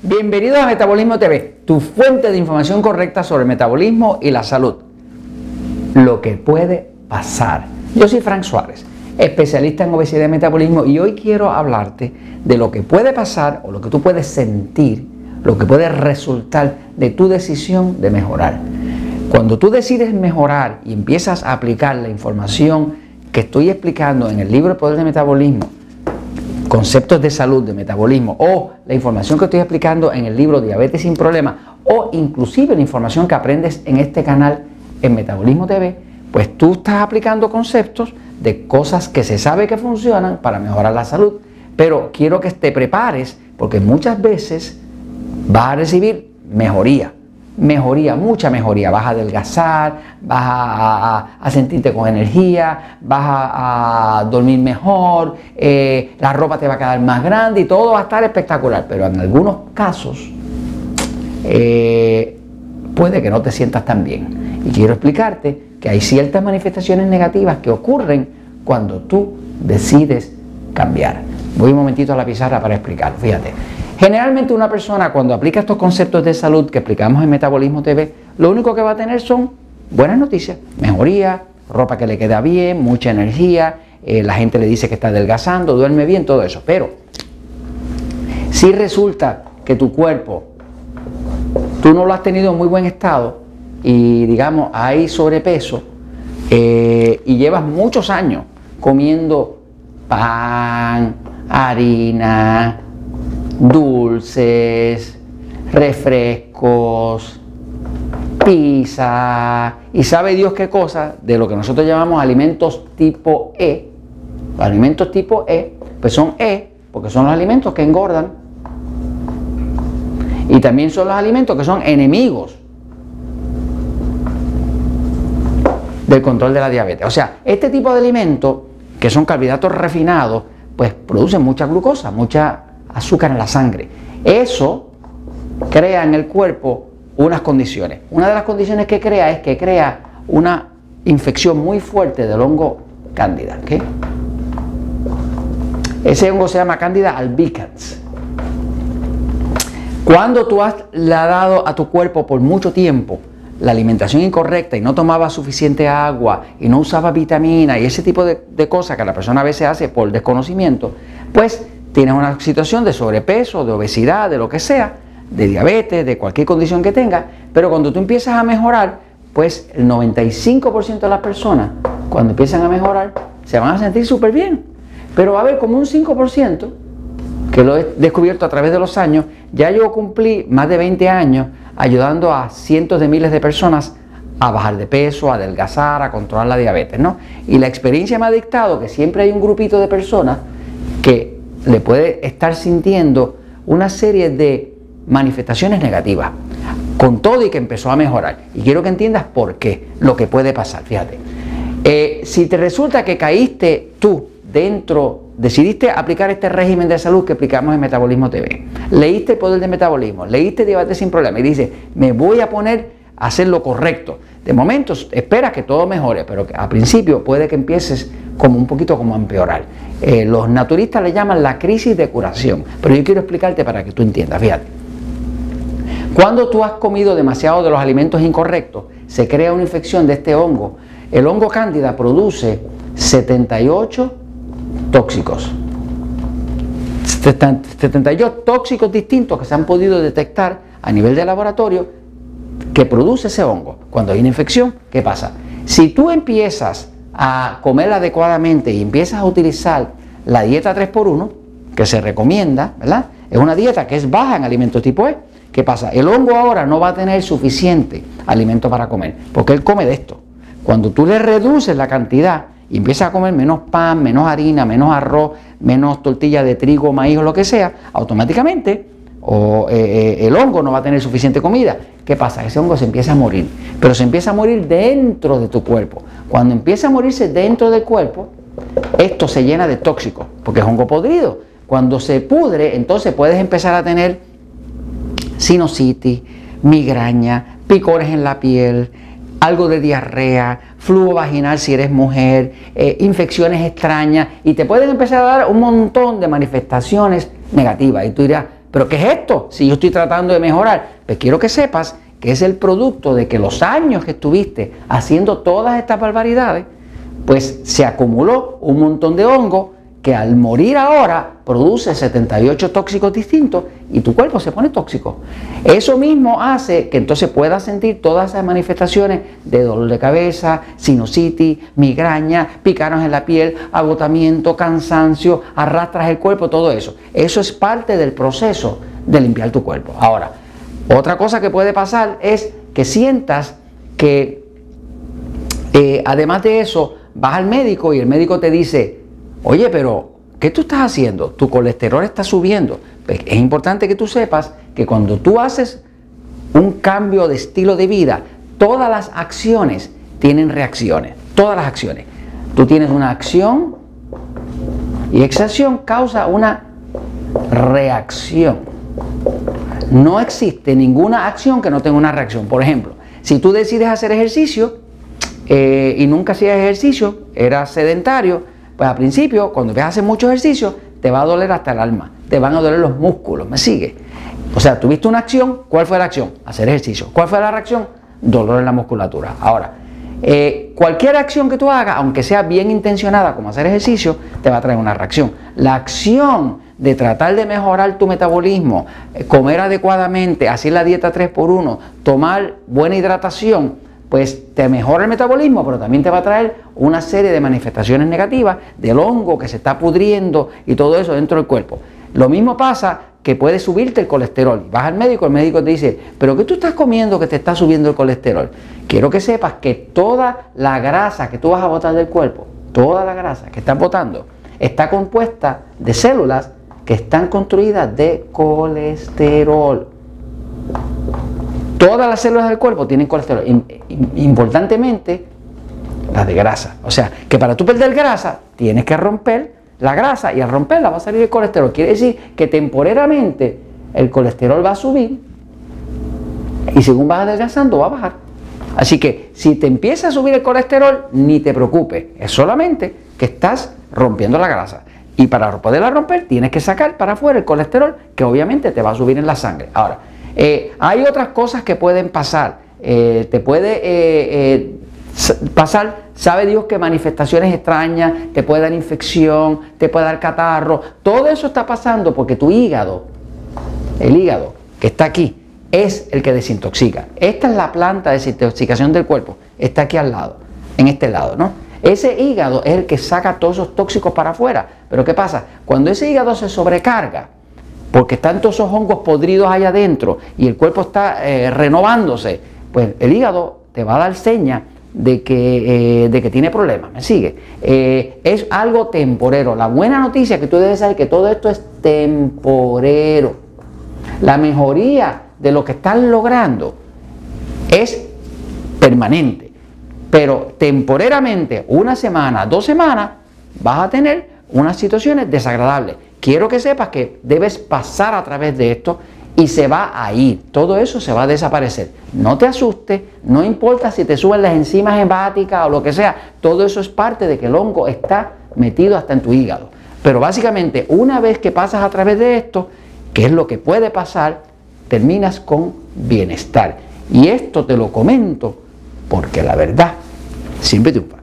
Bienvenidos a Metabolismo TV, tu fuente de información correcta sobre el metabolismo y la salud. Lo que puede pasar. Yo soy Frank Suárez, especialista en obesidad y metabolismo, y hoy quiero hablarte de lo que puede pasar o lo que tú puedes sentir, lo que puede resultar de tu decisión de mejorar. Cuando tú decides mejorar y empiezas a aplicar la información que estoy explicando en el libro El Poder del Metabolismo, conceptos de salud, de metabolismo, o la información que estoy explicando en el libro Diabetes sin Problemas, o inclusive la información que aprendes en este canal en Metabolismo TV, pues tú estás aplicando conceptos de cosas que se sabe que funcionan para mejorar la salud. Pero quiero que te prepares, porque muchas veces vas a recibir mejoría, mucha mejoría. Vas a adelgazar, vas a sentirte con energía, vas a dormir mejor, la ropa te va a quedar más grande y todo va a estar espectacular. Pero en algunos casos puede que no te sientas tan bien. Y quiero explicarte que hay ciertas manifestaciones negativas que ocurren cuando tú decides cambiar. Voy un momentito a la pizarra para explicarlo. Fíjate. Generalmente una persona cuando aplica estos conceptos de salud que explicamos en Metabolismo TV, lo único que va a tener son buenas noticias, mejoría, ropa que le queda bien, mucha energía, la gente le dice que está adelgazando, duerme bien, todo eso. Pero si resulta que tu cuerpo, tú no lo has tenido en muy buen estado y digamos hay sobrepeso y llevas muchos años comiendo pan, harina, dulces, refrescos, pizza y sabe Dios qué cosa de lo que nosotros llamamos alimentos tipo E. Los alimentos tipo E, pues son E porque son los alimentos que engordan y también son los alimentos que son enemigos del control de la diabetes. O sea, este tipo de alimentos que son carbohidratos refinados, pues producen mucha glucosa, mucha azúcar en la sangre. Eso crea en el cuerpo unas condiciones. Una de las condiciones que crea es que crea una infección muy fuerte del hongo Cándida. ¿Okay? Ese hongo se llama Cándida albicans. Cuando tú le has dado a tu cuerpo por mucho tiempo la alimentación incorrecta y no tomaba suficiente agua y no usaba vitamina y ese tipo de cosas que la persona a veces hace por desconocimiento, pues tienes una situación de sobrepeso, de obesidad, de lo que sea, de diabetes, de cualquier condición que tengas. Pero cuando tú empiezas a mejorar, pues el 95% de las personas, cuando empiezan a mejorar, se van a sentir súper bien. Pero va a haber como un 5%, que lo he descubierto a través de los años. Ya yo cumplí más de 20 años ayudando a cientos de miles de personas a bajar de peso, a adelgazar, a controlar la diabetes, ¿no? Y la experiencia me ha dictado que siempre hay un grupito de personas que le puede estar sintiendo una serie de manifestaciones negativas, con todo y que empezó a mejorar. Y quiero que entiendas por qué, lo que puede pasar. Fíjate, si te resulta que caíste tú decidiste aplicar este régimen de salud que aplicamos en Metabolismo TV, leíste El Poder del Metabolismo, leíste Diabetes sin Problemas y dices, me voy a poner a hacer lo correcto. De momento esperas que todo mejore, pero a principio puede que empieces como un poquito como a empeorar. Los naturistas le llaman la crisis de curación, pero yo quiero explicarte para que tú entiendas. Fíjate, cuando tú has comido demasiado de los alimentos incorrectos, se crea una infección de este hongo. El hongo cándida produce 78 tóxicos, 78 tóxicos distintos que se han podido detectar a nivel de laboratorio que produce ese hongo. Cuando hay una infección, ¿qué pasa? Si tú empiezas a comer adecuadamente y empiezas a utilizar la dieta 3x1, que se recomienda, ¿verdad? Es una dieta que es baja en alimentos tipo E. ¿Qué pasa? El hongo ahora no va a tener suficiente alimento para comer, porque él come de esto. Cuando tú le reduces la cantidad y empiezas a comer menos pan, menos harina, menos arroz, menos tortilla de trigo, maíz o lo que sea, automáticamente el hongo no va a tener suficiente comida. ¿Qué pasa? Ese hongo se empieza a morir, pero se empieza a morir dentro de tu cuerpo. Cuando empieza a morirse dentro del cuerpo, esto se llena de tóxicos, porque es hongo podrido. Cuando se pudre, entonces puedes empezar a tener sinusitis, migraña, picores en la piel, algo de diarrea, flujo vaginal si eres mujer, infecciones extrañas, y te pueden empezar a dar un montón de manifestaciones negativas. Y tú dirás, ¿pero qué es esto? Si yo estoy tratando de mejorar, pues quiero que sepas que es el producto de que los años que estuviste haciendo todas estas barbaridades, pues se acumuló un montón de hongo que al morir ahora produce 78 tóxicos distintos y tu cuerpo se pone tóxico. Eso mismo hace que entonces puedas sentir todas esas manifestaciones de dolor de cabeza, sinusitis, migraña, picaros en la piel, agotamiento, cansancio, arrastras el cuerpo, todo eso. Eso es parte del proceso de limpiar tu cuerpo. Ahora, otra cosa que puede pasar es que sientas que además de eso vas al médico y el médico te dice: oye, pero ¿qué tú estás haciendo? Tu colesterol está subiendo. Pues es importante que tú sepas que cuando tú haces un cambio de estilo de vida, todas las acciones tienen reacciones. Todas las acciones. Tú tienes una acción y esa acción causa una reacción. No existe ninguna acción que no tenga una reacción. Por ejemplo, si tú decides hacer ejercicio y nunca hacías ejercicio, eras sedentario, pues al principio, cuando ves a hacer mucho ejercicio, te va a doler hasta el alma, te van a doler los músculos, ¿me sigue? O sea, tuviste una acción, ¿cuál fue la acción? Hacer ejercicio. ¿Cuál fue la reacción? Dolor en la musculatura. Ahora, cualquier acción que tú hagas, aunque sea bien intencionada como hacer ejercicio, te va a traer una reacción. La acción de tratar de mejorar tu metabolismo, comer adecuadamente, hacer la dieta 3x1, tomar buena hidratación, pues te mejora el metabolismo, pero también te va a traer una serie de manifestaciones negativas del hongo que se está pudriendo y todo eso dentro del cuerpo. Lo mismo pasa que puede subirte el colesterol. Vas al médico, el médico te dice: ¿pero qué tú estás comiendo que te está subiendo el colesterol? Quiero que sepas que toda la grasa que tú vas a botar del cuerpo, toda la grasa que estás botando, está compuesta de células que están construidas de colesterol. Todas las células del cuerpo tienen colesterol, importantemente las de grasa. O sea, que para tú perder grasa, tienes que romper la grasa y al romperla va a salir el colesterol. Quiere decir que temporariamente el colesterol va a subir y según vas adelgazando va a bajar. Así que si te empieza a subir el colesterol, ni te preocupes, es solamente que estás rompiendo la grasa. Y para poderla romper, tienes que sacar para afuera el colesterol, que obviamente te va a subir en la sangre. Ahora, hay otras cosas que pueden pasar. Te puede pasar, sabe Dios, que manifestaciones extrañas, te puede dar infección, te puede dar catarro. Todo eso está pasando porque tu hígado, el hígado que está aquí, es el que desintoxica. Esta es la planta de desintoxicación del cuerpo. Está aquí al lado, en este lado, ¿no? Ese hígado es el que saca todos esos tóxicos para afuera. Pero ¿qué pasa? Cuando ese hígado se sobrecarga, porque están todos esos hongos podridos allá adentro y el cuerpo está renovándose, pues el hígado te va a dar señas de que tiene problemas, ¿me sigue? Es algo temporero. La buena noticia es que tú debes saber que todo esto es temporero. La mejoría de lo que estás logrando es permanente, pero temporeramente, una semana, 2 semanas, vas a tener unas situaciones desagradables. Quiero que sepas que debes pasar a través de esto y se va a ir. Todo eso se va a desaparecer. No te asustes, no importa si te suben las enzimas hepáticas o lo que sea. Todo eso es parte de que el hongo está metido hasta en tu hígado. Pero básicamente, una vez que pasas a través de esto, ¿qué es lo que puede pasar? Terminas con bienestar. Y esto te lo comento porque la verdad siempre triunfa.